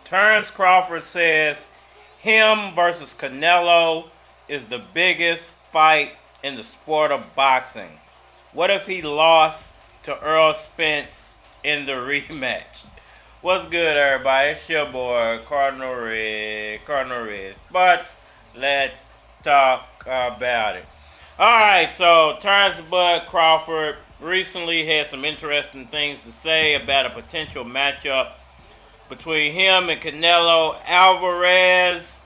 Terence Crawford says him versus Canelo is the biggest fight in the sport of boxing. What if he lost to Errol Spence in the rematch? What's good, everybody? It's your boy, Cardinal Red. But let's talk about it. Alright, so Terence Bud Crawford recently had some interesting things to say about a potential matchup between him and Canelo Alvarez,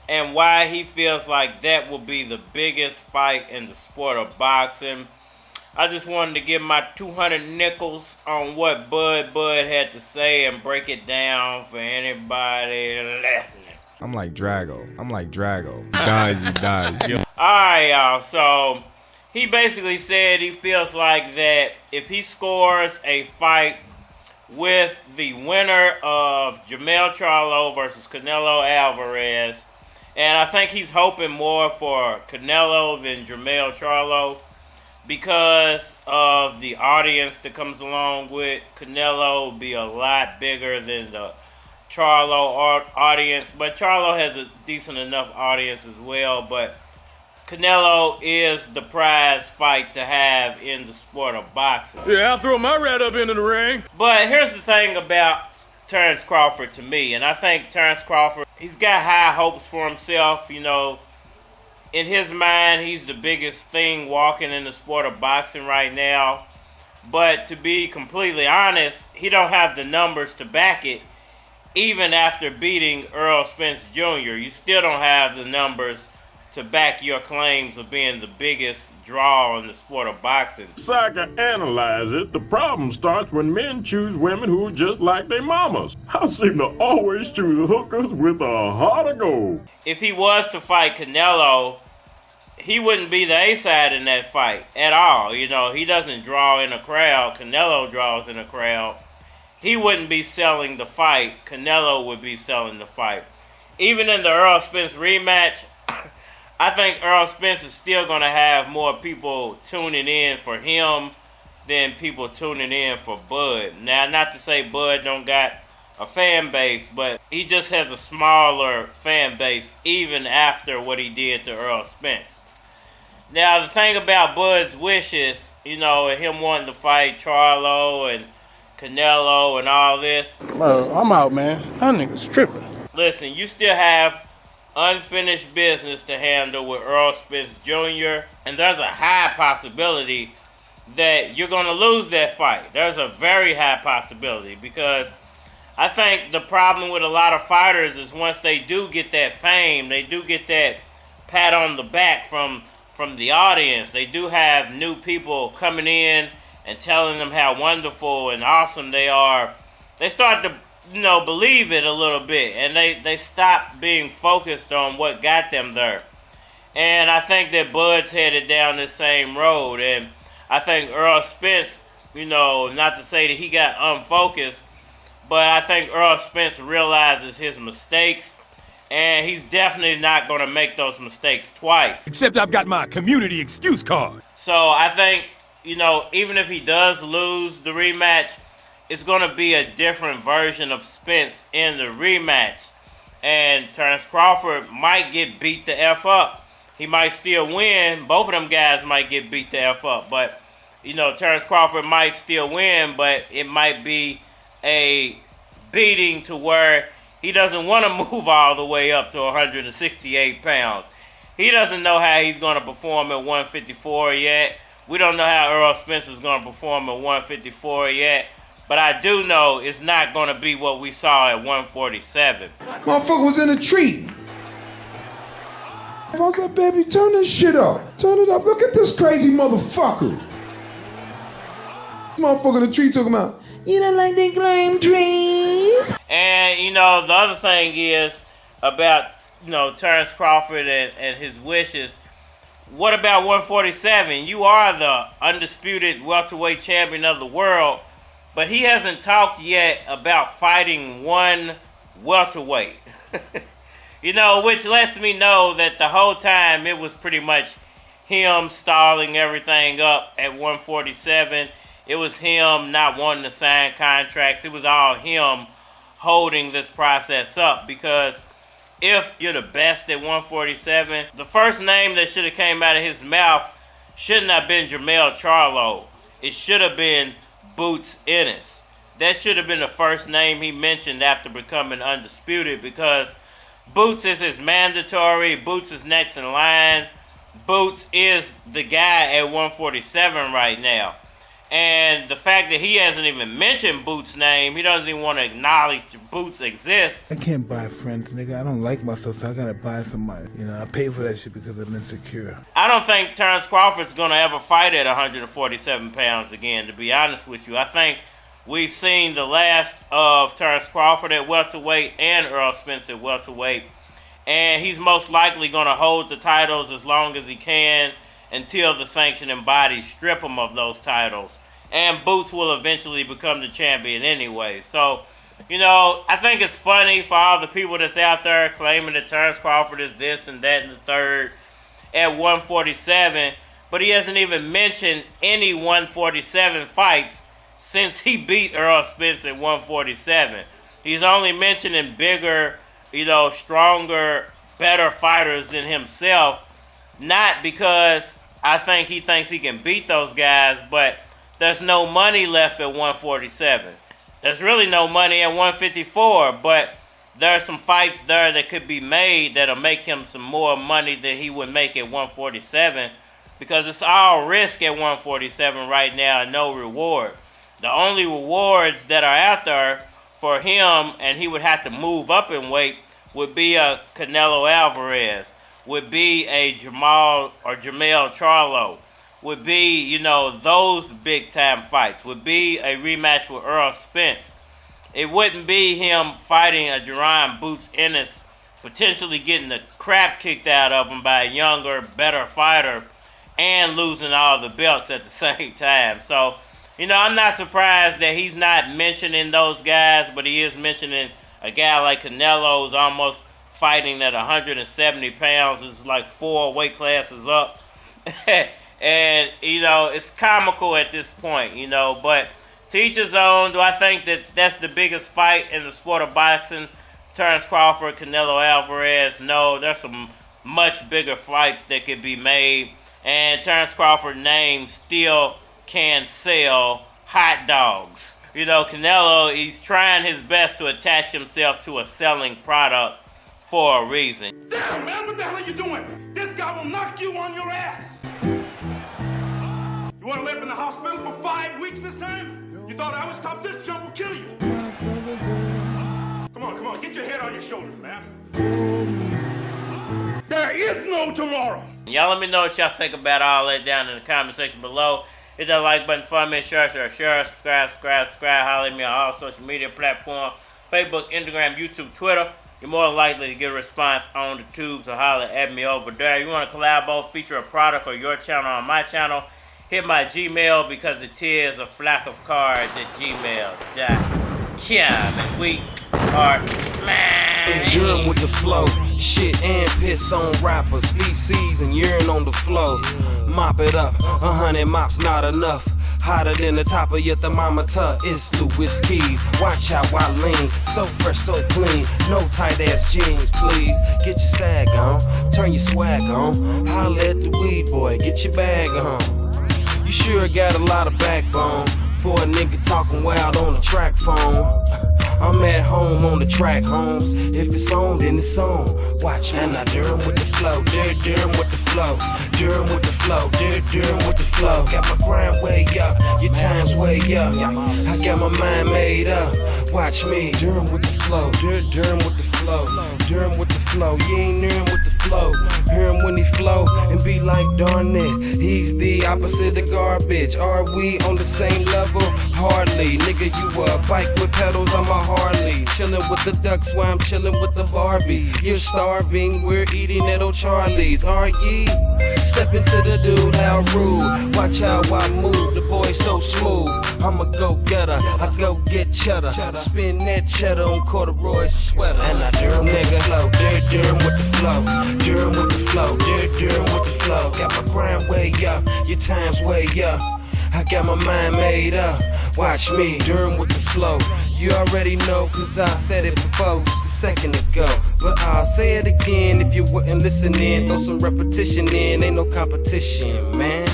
and why he feels like that will be the biggest fight in the sport of boxing. I just wanted to give my 200 nickels on what Bud had to say and break it down for anybody listening. I'm like Drago. You dies. Alright, y'all. So he basically said he feels like that if he scores a fight with the winner of Jermell Charlo versus Canelo Alvarez, and I think he's hoping more for Canelo than Jermell Charlo because of the audience that comes along with Canelo will be a lot bigger than the Charlo audience, but Charlo has a decent enough audience as well. But Canelo is the prize fight to have in the sport of boxing. Yeah, I'll throw my rat up into the ring. But here's the thing about Terence Crawford to me, and I think Terence Crawford, he's got high hopes for himself. You know, in his mind, he's the biggest thing walking in the sport of boxing right now. But to be completely honest, he don't have the numbers to back it. Even after beating Errol Spence Jr., you still don't have the numbers to back your claims of being the biggest draw in the sport of boxing. Psychoanalyze it, the problem starts when men choose women who are just like their mamas. I seem to always choose hookers with a heart of gold. If he was to fight Canelo, he wouldn't be the A-side in that fight at all. You know, he doesn't draw in a crowd. Canelo draws in a crowd. He wouldn't be selling the fight. Canelo would be selling the fight. Even in the Errol Spence rematch, I think Errol Spence is still going to have more people tuning in for him than people tuning in for Bud. Now, not to say Bud don't got a fan base, but he just has a smaller fan base even after what he did to Errol Spence. Now, the thing about Bud's wishes, you know, and him wanting to fight Charlo and Canelo and all this. I'm out, man. That nigga's tripping. Listen, you still have unfinished business to handle with Errol Spence Jr. And there's a high possibility that you're going to lose that fight. There's a very high possibility because I think the problem with a lot of fighters is once they do get that fame, they do get that pat on the back from the audience. They do have new people coming in and telling them how wonderful and awesome they are. They start to believe it a little bit, and they stop being focused on what got them there. And I think that Bud's headed down this same road, and I think Errol Spence, not to say that he got unfocused, but I think Errol Spence realizes his mistakes, and he's definitely not going to make those mistakes twice. Except I've got my community excuse card. So I think, even if he does lose the rematch, it's going to be a different version of Spence in the rematch. And Terence Crawford might get beat the F up. He might still win. Both of them guys might get beat the F up. But, Terence Crawford might still win, but it might be a beating to where he doesn't want to move all the way up to 168 pounds. He doesn't know how he's going to perform at 154 yet. We don't know how Errol Spence is going to perform at 154 yet. But I do know it's not going to be what we saw at 147. Motherfucker was in a tree. I was like, baby, turn this shit up. Turn it up. Look at this crazy motherfucker. Motherfucker in the tree talking about, you don't like they climb trees? And, the other thing is about, Terence Crawford and his wishes. What about 147? You are the undisputed welterweight champion of the world. But he hasn't talked yet about fighting one welterweight. You know, which lets me know that the whole time it was pretty much him stalling everything up at 147. It was him not wanting to sign contracts. It was all him holding this process up, because if you're the best at 147, the first name that should have came out of his mouth shouldn't have been Jermell Charlo. It should have been Boots Ennis. That should have been the first name he mentioned after becoming undisputed, because Boots is his mandatory. Boots is next in line. Boots is the guy at 147 right now. And the fact that he hasn't even mentioned Boots' name, he doesn't even want to acknowledge Boots exists. I can't buy friends, nigga. I don't like myself, so I gotta buy somebody. You know, I pay for that shit because I'm insecure. I don't think Terence Crawford's going to ever fight at 147 pounds again, to be honest with you. I think we've seen the last of Terence Crawford at welterweight and Errol Spence at welterweight. And he's most likely going to hold the titles as long as he can, until the sanctioning bodies strip him of those titles. And Boots will eventually become the champion anyway. So, you know, I think it's funny for all the people that's out there claiming that Terence Crawford is this and that and the third at 147. But he hasn't even mentioned any 147 fights since he beat Errol Spence at 147. He's only mentioning bigger, you know, stronger, better fighters than himself. Not because I think he thinks he can beat those guys, but there's no money left at 147. There's really no money at 154, but there are some fights there that could be made that'll make him some more money than he would make at 147, because it's all risk at 147 right now and no reward. The only rewards that are out there for him, and he would have to move up in weight, would be a Canelo Alvarez, would be a Jermell Charlo, would be, you know, those big time fights, would be a rematch with Errol Spence. It wouldn't be him fighting a Jerron Boots Ennis, potentially getting the crap kicked out of him by a younger, better fighter, and losing all the belts at the same time. So, you know, I'm not surprised that he's not mentioning those guys, but he is mentioning a guy like Canelo, who's almost fighting at 170 pounds. It's like 4 weight classes up. And, you know, it's comical at this point, you know. But to each his own. Do I think that that's the biggest fight in the sport of boxing? Terence Crawford, Canelo Alvarez? No, there's some much bigger fights that could be made. And Terence Crawford's name still can sell hot dogs. You know, Canelo, he's trying his best to attach himself to a selling product for a reason. Damn, man, what the hell are you doing? This guy will knock you on your ass. You want to live in the hospital for 5 weeks this time? You thought I was tough? This jump will kill you. Come on, get your head on your shoulders, man. There is no tomorrow. Y'all let me know what y'all think about all that down in the comment section below. Hit that like button for me, share, subscribe, holler at me on all social media platforms, Facebook, Instagram, YouTube, Twitter. You're more likely to get a response on the tubes, so holler at me over there. You want to collabo, feature a product or your channel on my channel, hit my Gmail, because it is a flock of cards at gmail.com. And we are Urine with the flow, shit and piss on rappers, feces and urine on the flow. Mop it up, 100 mops not enough. Hotter than the top of your thermometer, it's Louis Keys. Watch how I lean, so fresh, so clean. No tight ass jeans, please. Get your sag on, turn your swag on. Holla at the weed boy, get your bag on. You sure got a lot of backbone for a nigga talking wild on the track phone. I'm at home on the track, homes. If it's on, then it's on. Watch me. And I Durham with the flow, Durham with the flow, Durham with the flow, Durham with the flow. Got my grind way up, your time's way up. I got my mind made up. Watch me. Durham with the flow, Durham with the flow, Durham with the flow. You ain't Durham with the flow. Hear him when he flow and be like, darn it, he's the opposite of garbage. Are we on the same level? Hardly. Nigga, you a bike with pedals, I'm a Harley. Chillin' with the ducks while I'm chillin' with the Barbies. You're starving, we're eating at O'Charlie's. Are ye? step into the dude, how rude. Watch how I move, the boy so smooth. I'm a go-getter, I go get cheddar. Spin that cheddar on corduroy sweater. And I Durham nigga flow, Durham with the flow. Durham with the flow, Durham with the flow. Got my grind way up, your time's way up. I got my mind made up. Watch me, Durham with the flow. You already know, cause I said it before, just a second ago. But I'll say it again if you wasn't listening. Throw some repetition in, ain't no competition, man.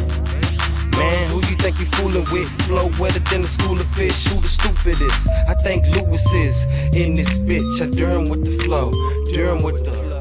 Man, who you think you fooling with? Flow wetter than the school of fish. Who the stupidest? I think Lewis is in this bitch. I Durham with the flow, Durham with the